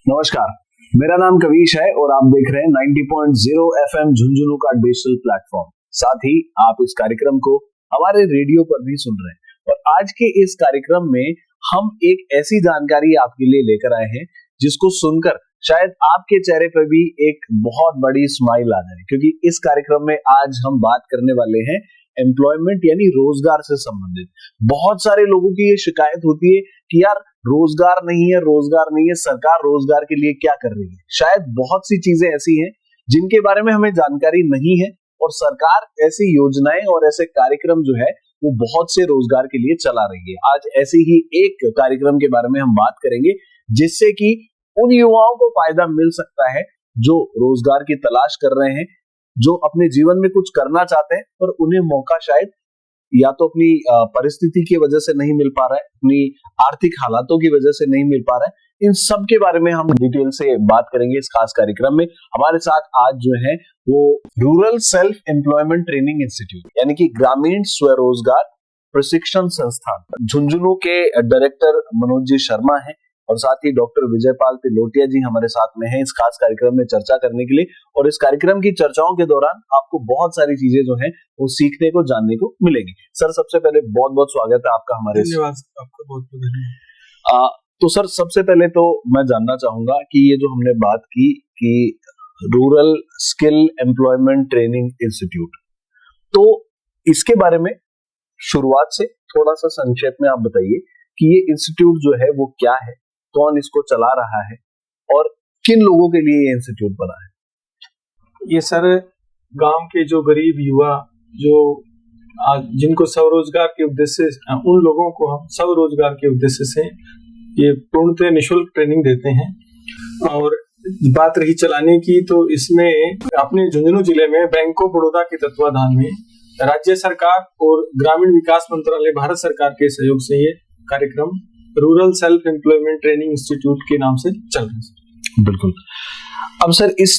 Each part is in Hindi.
नमस्कार, मेरा नाम कविश है और आप देख रहे हैं 90.0 FM झुंझुनू का डिजिटल प्लेटफॉर्म। साथ ही आप इस कार्यक्रम को हमारे रेडियो पर भी सुन रहे हैं। और आज के इस कार्यक्रम में हम एक ऐसी जानकारी आपके लिए लेकर आए हैं जिसको सुनकर शायद आपके चेहरे पर भी एक बहुत बड़ी स्माइल आ जाए, क्योंकि इस कार्यक्रम में आज हम बात करने वाले हैं एम्प्लॉयमेंट यानी रोजगार से संबंधित। बहुत सारे लोगों की ये शिकायत होती है कि यार रोजगार नहीं है, सरकार रोजगार के लिए क्या कर रही है। शायद बहुत सी चीजें ऐसी हैं जिनके बारे में हमें जानकारी नहीं है और सरकार ऐसी योजनाएं और ऐसे कार्यक्रम जो है वो बहुत से रोजगार के लिए चला रही है। आज ऐसे ही एक कार्यक्रम के बारे में हम बात करेंगे जिससे कि उन युवाओं को फायदा मिल सकता है जो रोजगार की तलाश कर रहे हैं, जो अपने जीवन में कुछ करना चाहते हैं पर उन्हें मौका शायद या तो अपनी परिस्थिति की वजह से नहीं मिल पा रहा है, अपनी आर्थिक हालातों की वजह से नहीं मिल पा रहा है। इन सब के बारे में हम डिटेल से बात करेंगे इस खास कार्यक्रम में। हमारे साथ आज जो है वो rural self employment training institute यानी कि ग्रामीण स्वरोजगार प्रशिक्षण संस्थान झुंझुनू के डायरेक्टर मनोज जी शर्मा हैं और साथ ही डॉक्टर विजयपाल तिलोटिया जी हमारे साथ में हैं इस खास कार्यक्रम में चर्चा करने के लिए। और इस कार्यक्रम की चर्चाओं के दौरान आपको बहुत सारी चीजें जो हैं वो सीखने को, जानने को मिलेगी। सर, सबसे पहले बहुत बहुत स्वागत है आपका हमारे। धन्यवाद, आपका बहुत बहुत धन्यवाद। तो सर, सबसे पहले तो मैं जानना चाहूंगा कि ये जो हमने बात की कि rural skill employment training institute, तो इसके बारे में शुरुआत से थोड़ा सा संक्षेप में आप बताइए कि ये इंस्टीट्यूट जो है वो क्या है, कौन इसको चला रहा है और किन लोगों के लिए ये इंस्टीट्यूट बना है। ये सर गांव के जो गरीब युवा जो जिनको स्वरोजगार के उद्देश्य से, उन लोगों को हम स्वरोजगार के उद्देश्य से ये पूर्णतः निःशुल्क ट्रेनिंग देते हैं। और बात रही चलाने की, तो इसमें अपने झुंझुनू जिले में बैंक ऑफ बड़ौदा के तत्वाधान में राज्य सरकार और ग्रामीण विकास मंत्रालय भारत सरकार के सहयोग से ये कार्यक्रम rural self employment training institute के नाम से चल रहा है। बिल्कुल। अब सर, इस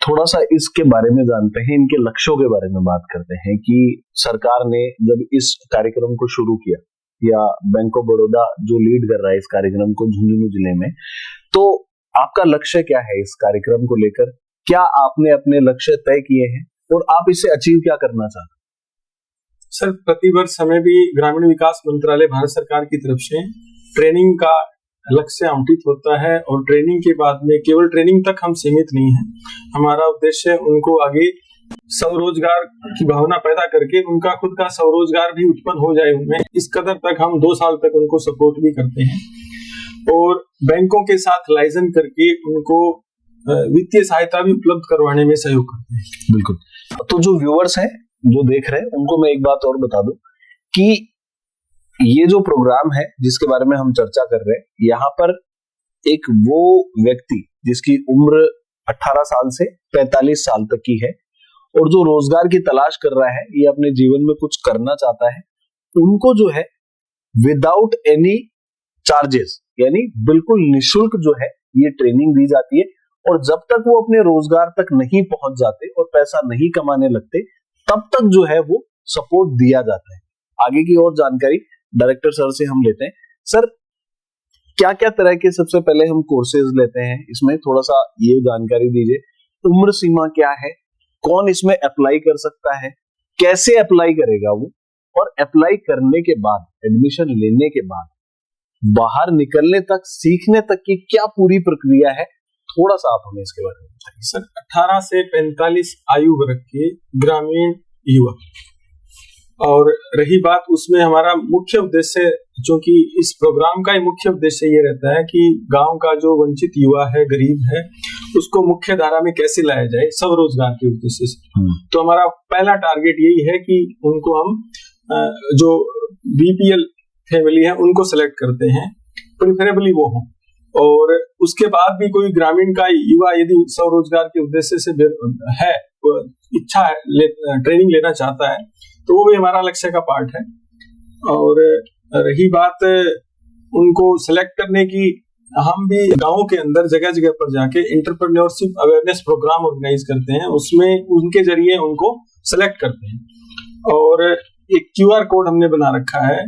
थोड़ा सा इसके बारे में जानते हैं, इनके लक्ष्यों के बारे में बात करते हैं कि सरकार ने जब इस कार्यक्रम को शुरू किया या बैंक ऑफ बड़ौदा जो लीड कर रहा है इस कार्यक्रम को झुंझुनू जिले में, तो आपका लक्ष्य क्या है इस कार्यक्रम को लेकर? क्या आपने अपने लक्ष्य तय किए हैं और आप इससे अचीव क्या करना चाहते हैं? सर, प्रतिवर्ष हमें भी ग्रामीण विकास मंत्रालय भारत सरकार की तरफ से ट्रेनिंग का लक्ष्य आवंटित होता है और ट्रेनिंग के बाद में केवल ट्रेनिंग तक हम सीमित नहीं है। हमारा उद्देश्य उनको आगे स्वरोजगार की भावना पैदा करके उनका खुद का स्वरोजगार भी उत्पन्न हो जाए उनमें, इस कदर तक हम 2 साल तक उनको सपोर्ट भी करते हैं और बैंकों के साथ लाइजन करके उनको वित्तीय सहायता भी उपलब्ध करवाने में सहयोग करते हैं। बिल्कुल। तो जो व्यूअर्स हैं, जो देख रहे हैं, उनको मैं एक बात और बता दूं कि ये जो प्रोग्राम है जिसके बारे में हम चर्चा कर रहे हैं, यहाँ पर एक वो व्यक्ति जिसकी उम्र 18 साल से 45 साल तक की है और जो रोजगार की तलाश कर रहा है, ये अपने जीवन में कुछ करना चाहता है, उनको जो है विदाउट एनी चार्जेस यानी बिल्कुल निःशुल्क जो है ये ट्रेनिंग दी जाती है। और जब तक वो अपने रोजगार तक नहीं पहुंच जाते और पैसा नहीं कमाने लगते, तब तक जो है वो सपोर्ट दिया जाता है। आगे की और जानकारी डायरेक्टर सर से हम लेते हैं। सर, क्या क्या तरह के सबसे पहले हम कोर्सेज लेते हैं इसमें, थोड़ा सा ये जानकारी दीजिए। उम्र सीमा क्या है, कौन इसमें अप्लाई कर सकता है, कैसे अप्लाई करेगा वो, और अप्लाई करने के बाद, एडमिशन लेने के बाद बाहर निकलने तक, सीखने तक की क्या पूरी प्रक्रिया है, थोड़ा सा आप हमें इसके बारे में बताइए। सर, 18 से 45 आयु वर्ग के ग्रामीण युवा, और रही बात उसमें हमारा मुख्य उद्देश्य, जो कि इस प्रोग्राम का ही मुख्य उद्देश्य ये रहता है कि गांव का जो वंचित युवा है, गरीब है, उसको मुख्य धारा में कैसे लाया जाए स्वरोजगार के उद्देश्य से। तो हमारा पहला टारगेट यही है कि उनको हम जो बीपीएल फैमिली है उनको सेलेक्ट करते हैं, प्रेफरेबली वो हों। और उसके बाद भी कोई ग्रामीण का युवा यदि स्वरोजगार के उद्देश्य से है, इच्छा है, ट्रेनिंग लेना चाहता है, तो वो भी हमारा लक्ष्य का पार्ट है। और रही बात उनको सेलेक्ट करने की, हम भी गांवों के अंदर जगह जगह पर जाके एंटरप्रेन्योरशिप अवेयरनेस प्रोग्राम ऑर्गेनाइज करते हैं, उसमें उनके जरिए उनको सेलेक्ट करते हैं। और एक क्यूआर कोड हमने बना रखा है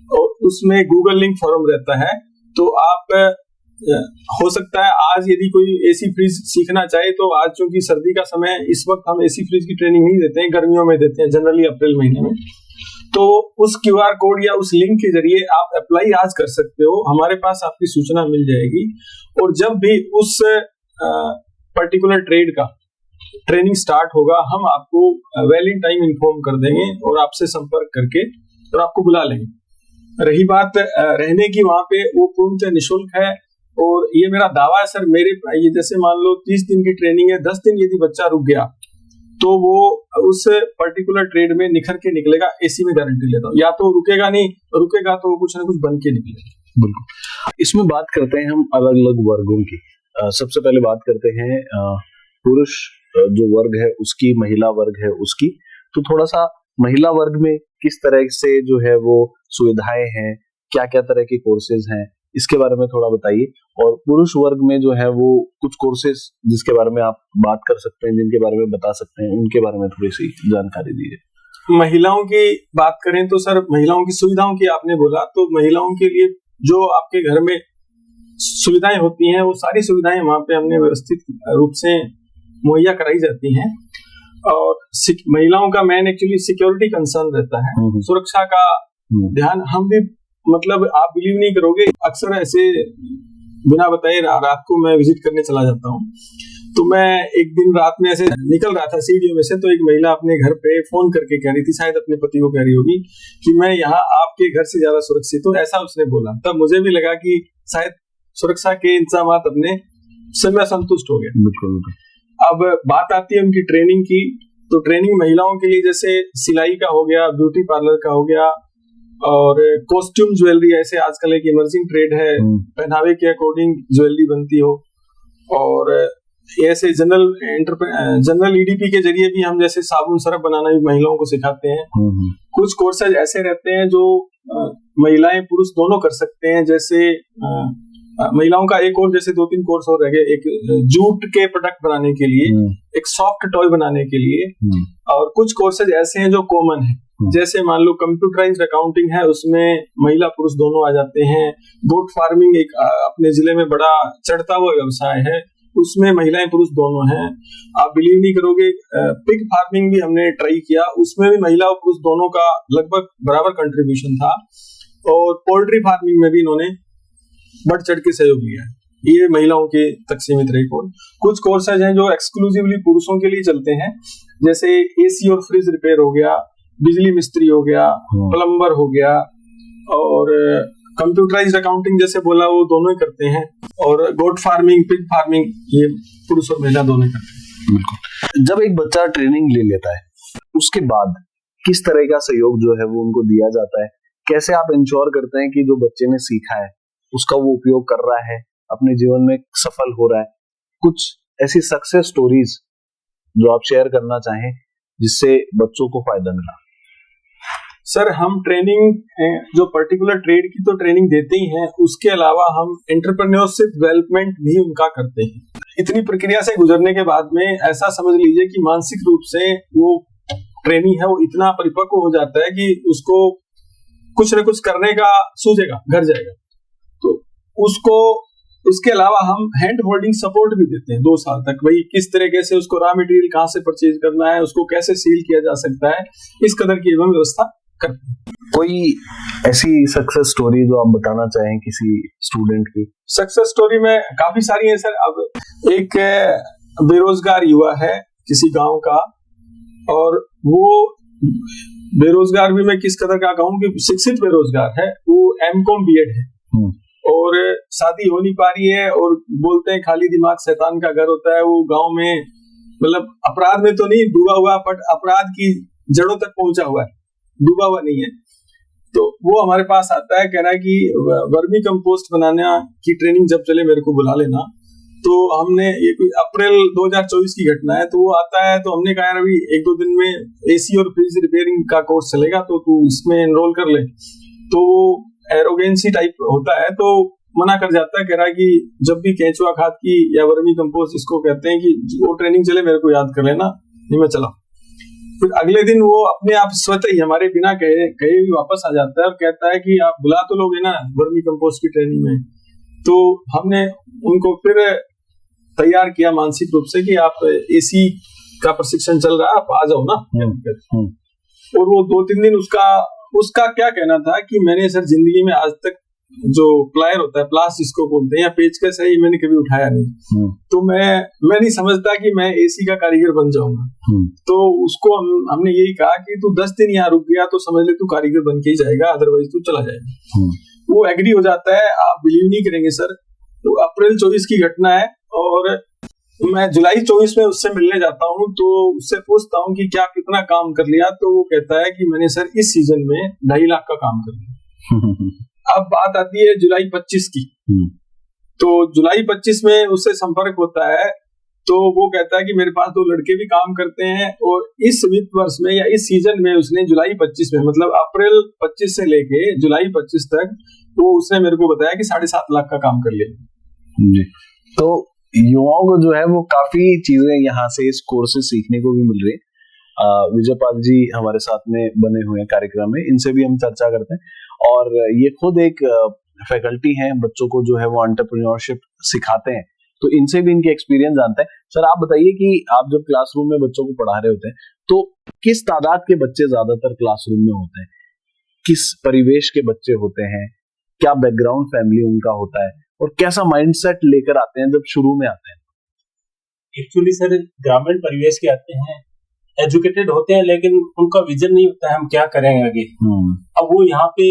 और उसमें गूगल लिंक फॉर्म रहता है, तो आप हो सकता है आज यदि कोई एसी फ्रीज सीखना चाहे तो आज चूंकि सर्दी का समय है, इस वक्त हम एसी फ्रीज की ट्रेनिंग नहीं देते हैं, गर्मियों में देते हैं, जनरली अप्रैल महीने में। तो उस क्यूआर कोड या उस लिंक के जरिए आप अप्लाई आज कर सकते हो, हमारे पास आपकी सूचना मिल जाएगी। और जब भी उस पर्टिकुलर ट्रेड का ट्रेनिंग स्टार्ट होगा हम आपको वेल इन टाइम इन्फॉर्म कर देंगे और आपसे संपर्क करके और आपको बुला लेंगे। रही बात रहने की, वहां पे वो पूर्णतः निःशुल्क है। और ये मेरा दावा है सर, मेरे ये जैसे मान लो 30 दिन की ट्रेनिंग है, 10 दिन यदि बच्चा रुक गया तो वो उस पर्टिकुलर ट्रेड में निखर के निकलेगा, ऐसी में गारंटी लेता हूँ। या तो रुकेगा नहीं, रुकेगा तो कुछ ना कुछ बन के निकलेगा। बिल्कुल। इसमें बात करते हैं हम अलग अलग वर्गों की। सबसे पहले बात करते हैं पुरुष जो वर्ग है उसकी, महिला वर्ग है उसकी। तो थोड़ा सा महिला वर्ग में किस तरह से जो है वो सुविधाएं हैं, क्या क्या तरह के कोर्सेज हैं, इसके बारे में थोड़ा बताइए। और पुरुष वर्ग में जो है वो कुछ कोर्सेज जिसके बारे में आप बात कर सकते हैं, जिनके बारे में बता सकते हैं, उनके बारे में थोड़ी सी जानकारी दीजिए। महिलाओं की बात करें तो सर, महिलाओं की सुविधाओं की आपने बोला, तो महिलाओं के लिए जो आपके घर में सुविधाएं होती हैं वो सारी सुविधाएं वहां पे हमने व्यवस्थित रूप से मुहैया कराई जाती हैं। और महिलाओं का मेन एक्चुअली सिक्योरिटी कंसर्न रहता है, सुरक्षा का ध्यान हम भी, मतलब आप बिलीव नहीं करोगे, अक्सर ऐसे बिना बताए रात को मैं विजिट करने चला जाता हूँ। तो मैं एक दिन रात में ऐसे निकल रहा था सीढ़ियों में से, तो एक महिला अपने घर पे फोन करके कह रही थी, शायद अपने पति को कह रही होगी कि मैं यहाँ आपके घर से ज्यादा सुरक्षित हूँ, ऐसा उसने बोला। तब मुझे भी लगा कि शायद सुरक्षा के इंतजाम अपने से मैं संतुष्ट हो गया। बिल्कुल। अब बात आती है उनकी ट्रेनिंग की, तो ट्रेनिंग महिलाओं के लिए जैसे सिलाई का हो गया, ब्यूटी पार्लर का हो गया, और कॉस्ट्यूम ज्वेलरी, ऐसे आजकल एक इमर्जिंग ट्रेड है, पहनावे के अकॉर्डिंग ज्वेलरी बनती हो। और ऐसे जनरल ईडीपी के जरिए भी हम जैसे साबुन सरफ बनाना भी महिलाओं को सिखाते हैं। कुछ कोर्सेज ऐसे रहते हैं जो महिलाएं पुरुष दोनों कर सकते हैं, जैसे महिलाओं का एक और जैसे 2-3 कोर्स और रह गए, एक जूट के प्रोडक्ट बनाने के लिए, एक सॉफ्ट टॉय बनाने के लिए, और कुछ कोर्सेज ऐसे हैं जो कॉमन है, जैसे मान लो कंप्यूटराइज्ड अकाउंटिंग है, उसमें महिला पुरुष दोनों आ जाते हैं। गोट फार्मिंग एक अपने जिले में बड़ा चढ़ता हुआ व्यवसाय है, उसमें महिलाएं पुरुष दोनों हैं। आप बिलीव नहीं करोगे, पिग फार्मिंग भी हमने ट्राई किया, उसमें भी महिला और पुरुष दोनों का लगभग बराबर कंट्रीब्यूशन था। और पोल्ट्री फार्मिंग में भी इन्होंने बढ़ चढ़ के सहयोग लिया है। ये महिलाओं के तक सीमित रहे कोर्स। कुछ कोर्सेज हैं जो एक्सक्लूसिवली पुरुषों के लिए चलते हैं, जैसे एसी और फ्रिज रिपेयर हो गया, बिजली मिस्त्री हो गया, प्लम्बर हो गया, और कंप्यूटराइज्ड अकाउंटिंग जैसे बोला वो दोनों ही करते हैं। और गोट फार्मिंग, पिग फार्मिंग, ये पुरुष और महिला दोनों करते हैं। बिल्कुल। जब एक बच्चा ट्रेनिंग ले लेता है उसके बाद किस तरह का सहयोग जो है वो उनको दिया जाता है? कैसे आप इंश्योर करते हैं कि जो बच्चे ने सीखा है उसका वो उपयोग कर रहा है, अपने जीवन में सफल हो रहा है? कुछ ऐसी सक्सेस स्टोरीज जो आप शेयर करना चाहें जिससे बच्चों को फायदा मिला। सर, हम ट्रेनिंग जो पर्टिकुलर ट्रेड की तो ट्रेनिंग देते ही हैं, उसके अलावा हम एंटरप्रेन्योरशिप डेवलपमेंट भी उनका करते हैं। इतनी प्रक्रिया से गुजरने के बाद में ऐसा समझ लीजिए कि मानसिक रूप से वो ट्रेनी है वो इतना परिपक्व हो जाता है कि उसको कुछ न कुछ करने का सूझेगा, घर जाएगा। तो उसको उसके अलावा हम हैंड होल्डिंग सपोर्ट भी देते हैं 2 साल तक। भाई किस तरीके से उसको रॉ मटेरियल कहाँ से परचेज करना है, उसको कैसे सील किया जा सकता है, इस कदर की एवं व्यवस्था करते हैं। कोई ऐसी सक्सेस स्टोरी जो आप बताना चाहें किसी स्टूडेंट की? सक्सेस स्टोरी में काफी सारी है सर। अब एक बेरोजगार युवा है किसी गांव का, और वो बेरोजगार भी मैं किस कदर का कहूँ कि शिक्षित बेरोजगार है। वो M.Com B.Ed है और शादी हो नहीं पा रही है, और बोलते हैं खाली दिमाग शैतान का घर होता है। वो गांव में मतलब अपराध में तो नहीं डूबा हुआ, बट अपराध की जड़ों तक पहुंचा हुआ है, डूबा हुआ नहीं है। तो वो हमारे पास आता है, कह रहा है कि वर्मी कंपोस्ट बनाने की ट्रेनिंग जब चले मेरे को बुला लेना। तो हमने ये कोई अप्रैल 2024 की घटना है, तो वो आता है, तो हमने कहा यार अभी 1-2 दिन में एसी और फ्रिज रिपेयरिंग का कोर्स चलेगा, तो तू इसमें एनरोल कर ले। तो एरोगेंसी टाइप होता है, तो मना कर जाता है, कह रहा है कि जब भी केंचुआ खाद की या वर्मी कंपोस्ट इसको कहते हैं कि वो ट्रेनिंग चले मेरे को याद कर लेना, नहीं मैं चला। फिर अगले दिन वो अपने आप स्वतः ही हमारे बिना कहे भी वापस आ जाता है और कहता है कि आप बुला तो लोगे ना वर्मी कंपोस्ट की ट्रेनिंग में। तो हमने उनको फिर तैयार किया मानसिक रूप से कि आप एसी का प्रशिक्षण चल रहा है, आप आ जाओ ना। और वो 2-3 दिन उसका क्या कहना था कि मैंने सर जिंदगी में आज तक जो प्लायर होता है, प्लास जिसको बोलते हैं, या पेचकस है, ये मैंने कभी उठाया नहीं। तो मैं नहीं समझता कि मैं एसी का कारीगर बन जाऊंगा। तो उसको हमने यही कहा कि तू 10 दिन यहाँ रुक गया तो समझ ले तू कारीगर बन के ही जाएगा, अदरवाइज तू चला जाएगा। वो एग्री हो जाता है। आप बिलीव नहीं करेंगे सर, तो अप्रैल 24 की घटना है और मैं जुलाई 24 में उससे मिलने जाता हूँ, तो उससे पूछता हूँ कि क्या कितना काम कर लिया, तो वो कहता है कि मैंने सर इस सीजन में 2.5 लाख का काम कर लिया। अब बात आती है जुलाई 25 की, तो जुलाई 25 में उससे संपर्क होता है, तो वो कहता है कि मेरे पास 2 लड़के भी काम करते हैं, और इस वित्त वर्ष में या इस सीजन में उसने जुलाई 25 में, मतलब अप्रैल 25 से लेके जुलाई 25 तक, तो उसने मेरे को बताया कि 7.5 लाख का काम कर लिया जी। तो युवाओं को जो है वो काफी चीजें यहाँ से इस कोर्स से सीखने को भी मिल रही है। विजयपाल जी हमारे साथ में बने हुए हैं कार्यक्रम में, इनसे भी हम चर्चा करते हैं, और ये खुद एक फैकल्टी हैं, बच्चों को जो है वो एंटरप्रेन्योरशिप सिखाते हैं, तो इनसे भी इनके एक्सपीरियंस जानते हैं। सर आप बताइए कि आप जब क्लासरूम में बच्चों को पढ़ा रहे होते हैं, तो किस तादाद के बच्चे ज्यादातर क्लासरूम में होते हैं, किस परिवेश के बच्चे होते हैं, क्या बैकग्राउंड फैमिली उनका होता है, और कैसा माइंडसेट लेकर आते हैं जब शुरू में आते हैं? एक्चुअली सर ग्रामीण परिवेश के आते हैं, एजुकेटेड होते हैं, लेकिन उनका विजन नहीं होता है हम क्या करेंगे आगे। अब वो यहाँ पे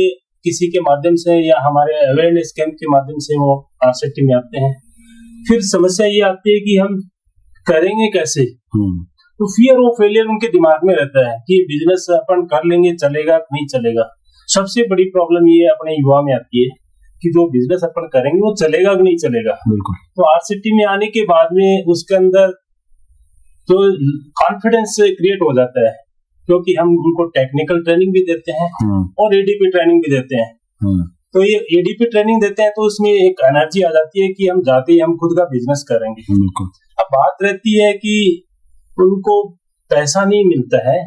किसी के माध्यम से या हमारे अवेयरनेस कैंप के माध्यम से वो आरसीटी में आते हैं। फिर समस्या ये आती है कि हम करेंगे कैसे, तो फियर ऑफ फेलियर उनके दिमाग में रहता है कि बिजनेस अपन कर लेंगे, चलेगा नहीं चलेगा। सबसे बड़ी प्रॉब्लम ये अपने युवा में आती है कि जो बिजनेस अपन करेंगे वो चलेगा कि नहीं चलेगा। बिल्कुल। तो आरसीटी में आने के बाद में उसके अंदर तो कॉन्फिडेंस क्रिएट हो जाता है, क्योंकि हम उनको टेक्निकल ट्रेनिंग भी देते हैं और एडीपी ट्रेनिंग भी देते हैं। तो ये एडीपी ट्रेनिंग देते हैं तो उसमें एक एनर्जी आ जाती है कि हम जाते ही हम खुद का बिजनेस करेंगे। अब बात रहती है कि उनको पैसा नहीं मिलता है,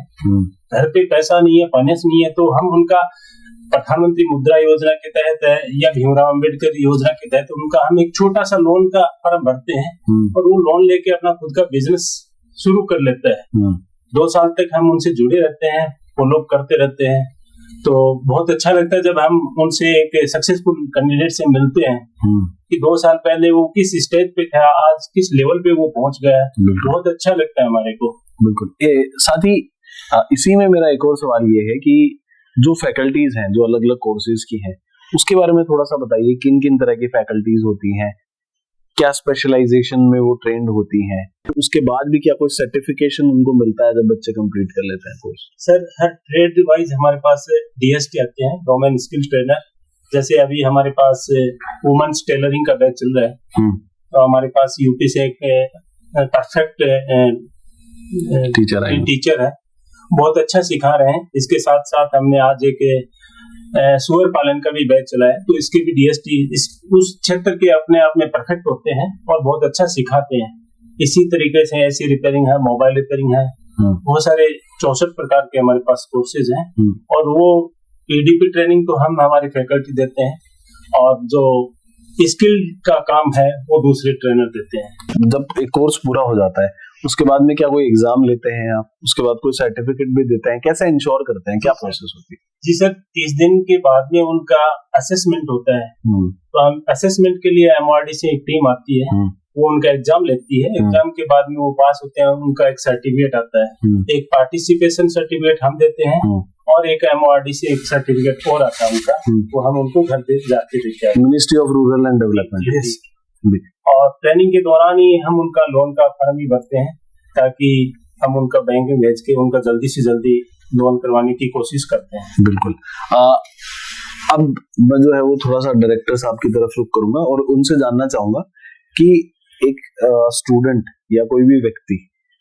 घर पे पैसा नहीं है, फाइनेंस नहीं है, तो हम उनका प्रधानमंत्री मुद्रा योजना के तहत या भीमराव अंबेडकर योजना के तहत उनका हम एक छोटा सा लोन का फॉर्म भरते हैं और वो लोन लेके अपना खुद का बिजनेस शुरू कर लेते हैं। 2 साल तक हम उनसे जुड़े रहते हैं, फॉलोअप करते रहते हैं। तो बहुत अच्छा लगता है जब हम उनसे एक सक्सेसफुल कैंडिडेट से मिलते हैं कि 2 साल पहले वो किस स्टेज पे था, आज किस लेवल पे वो पहुंच गया। बहुत अच्छा लगता है हमारे को। बिल्कुल। साथ ही इसी में मेरा एक और सवाल ये है कि जो फैकल्टीज हैं, जो अलग अलग कोर्सेज की हैं, उसके बारे में थोड़ा सा बताइए, किन किन तरह की फैकल्टीज होती हैं, क्या स्पेशलाइजेशन में वो ट्रेंड होती हैं, उसके बाद भी क्या कोई सर्टिफिकेशन उनको मिलता है जब बच्चे कंप्लीट कर लेते हैं कोर्स? सर हर ट्रेड वाइज हमारे पास डीएसटी आते हैं, डोमेन स्किल ट्रेनर। जैसे अभी हमारे पास वुमेन्स टेलरिंग का बैच चल रहा है, तो हमारे पास यूपी से एक परफेक्ट टीचर है, बहुत अच्छा सिखा रहे हैं। इसके साथ साथ हमने आज एक सुअर पालन का भी बैच चला है, तो इसके भी डीएसटी उस क्षेत्र के अपने आप में परफेक्ट होते हैं और बहुत अच्छा सिखाते हैं। इसी तरीके से ऐसी रिपेयरिंग है, मोबाइल रिपेयरिंग है, बहुत सारे 64 प्रकार के हमारे पास कोर्सेज हैं। और वो एडीपी ट्रेनिंग तो हम हमारी फैकल्टी देते हैं, और जो स्किल का काम है वो दूसरे ट्रेनर देते हैं। जब एक कोर्स पूरा हो जाता है उसके बाद में क्या कोई एग्जाम लेते हैं आप, उसके बाद कोई सर्टिफिकेट भी देते हैं, कैसे इंश्योर करते हैं, क्या प्रोसेस होती है? जी सर, 30 दिन के बाद में उनका असेसमेंट होता है। तो हम असेसमेंट के लिए एमआरडी से एक टीम आती है, वो उनका एग्जाम लेती है। एग्जाम के बाद में वो पास होते हैं, उनका एक सर्टिफिकेट आता है। एक पार्टिसिपेशन सर्टिफिकेट हम देते हैं और एक एमआरडी से एक सर्टिफिकेट और आता है उनका, वो हम उनको घर पे जाके देते हैं। Ministry of rural and development. और ट्रेनिंग के दौरान ही हम उनका लोन का फॉर्म भी भरते हैं, ताकि हम उनका बैंक में भेज के उनका जल्दी से जल्दी लोन करवाने की कोशिश करते हैं। बिल्कुल। अब मैं जो है वो थोड़ा सा डायरेक्टर साहब की तरफ रुख करूंगा और उनसे जानना चाहूंगा कि एक स्टूडेंट या कोई भी व्यक्ति,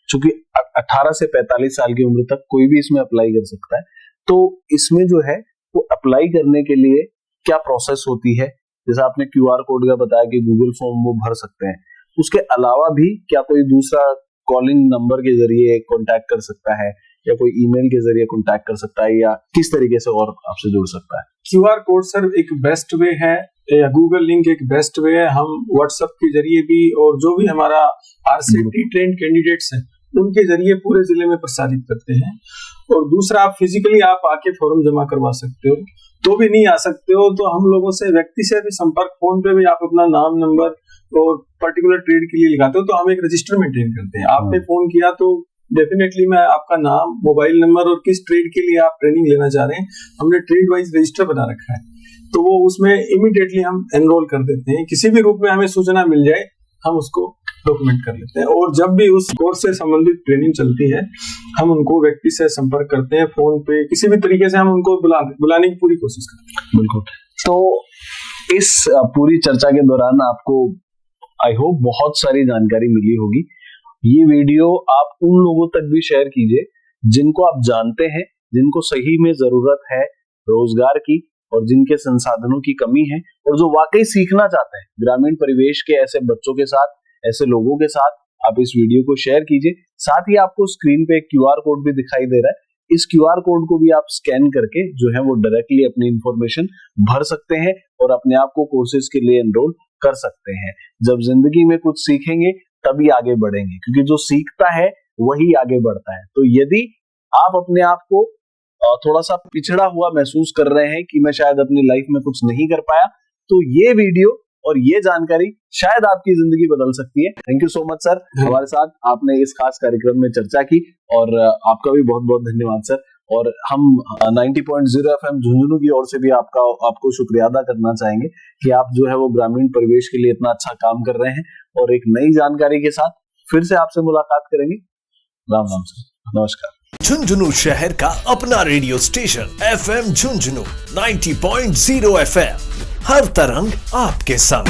चूंकि 18 से 45 साल की उम्र तक कोई भी इसमें अप्लाई कर सकता है, तो इसमें जो है वो अप्लाई करने के लिए क्या प्रोसेस होती है? जैसा आपने क्यूआर कोड का बताया कि गूगल फॉर्म वो भर सकते हैं, उसके अलावा भी क्या कोई दूसरा कॉलिंग नंबर के जरिए कांटेक्ट कर सकता है, या कोई ईमेल के जरिए कांटेक्ट कर सकता है, या किस तरीके से और आपसे जुड़ सकता है? क्यूआर कोड सर एक बेस्ट वे है या गूगल लिंक एक बेस्ट वे है। हम व्हाट्सएप के जरिए भी और जो भी हमारा आरसीटी ट्रेंड कैंडिडेट्स हैं उनके जरिए पूरे जिले में प्रसारित करते हैं। और दूसरा, आप फिजिकली आप आके फॉर्म जमा करवा सकते हो, तो भी नहीं आ सकते हो तो हम लोगों से व्यक्ति से भी संपर्क, फोन पे भी आप अपना नाम, नंबर और पर्टिकुलर ट्रेड के लिए लिखाते हो तो हम एक रजिस्टर मेंटेन करते हैं। आपने फोन किया तो डेफिनेटली मैं आपका नाम, मोबाइल नंबर और किस ट्रेड के लिए आप ट्रेनिंग लेना चाह रहे हैं, हमने ट्रेड वाइज रजिस्टर बना रखा है, तो वो उसमें इमीडिएटली हम एनरोल कर देते हैं। किसी भी रूप में हमें सूचना मिल जाए हम उसको डॉक्यूमेंट कर लेते हैं। और जब भी उस कोर्स से संबंधित ट्रेनिंग चलती है हम उनको व्यक्ति से संपर्क करते हैं, फोन पे किसी भी तरीके से हम उनको बुलाने की पूरी कोशिश करते हैं। बिल्कुल। तो इस पूरी चर्चा के दौरान आपको आई होप बहुत सारी जानकारी मिली होगी। ये वीडियो आप उन लोगों तक भी शेयर कीजिए जिनको आप जानते हैं, जिनको सही में जरूरत है रोजगार की और जिनके संसाधनों की कमी है और जो वाकई सीखना चाहते हैं ग्रामीण परिवेश के ऐसे बच्चों के साथ, ऐसे लोगों के साथ। आप इस वीडियो को शेयर कीजिए। साथ ही आपको स्क्रीन पे एक क्यूआर कोड भी दिखाई दे रहा है, इस क्यूआर कोड को भी आप स्कैन करके जो है वो डायरेक्टली अपनी इंफॉर्मेशन भर सकते हैं और अपने आप को कोर्सेज के लिए एनरोल कर सकते हैं। जब जिंदगी में कुछ सीखेंगे तभी आगे बढ़ेंगे, क्योंकि जो सीखता है वही आगे बढ़ता है। तो यदि आप अपने आप को थोड़ा सा पिछड़ा हुआ महसूस कर रहे हैं कि मैं शायद अपनी लाइफ में कुछ नहीं कर पाया, तो ये वीडियो और ये जानकारी शायद आपकी जिंदगी बदल सकती है। Thank you so much sir, हमारे साथ आपने इस खास कार्यक्रम में चर्चा की और आपका भी बहुत बहुत धन्यवाद सर। और हम 90.0 FM झुंझुनू की ओर से भी आपको शुक्रिया अदा करना चाहेंगे कि आप जो है वो ग्रामीण परिवेश के लिए इतना अच्छा काम कर रहे हैं। और एक नई जानकारी के साथ फिर से आपसे मुलाकात करेंगे। राम राम सर, नमस्कार। झुंझुनू शहर का अपना radio station FM Jhunjhunu 90.0 FM, हर तरंग आपके संग।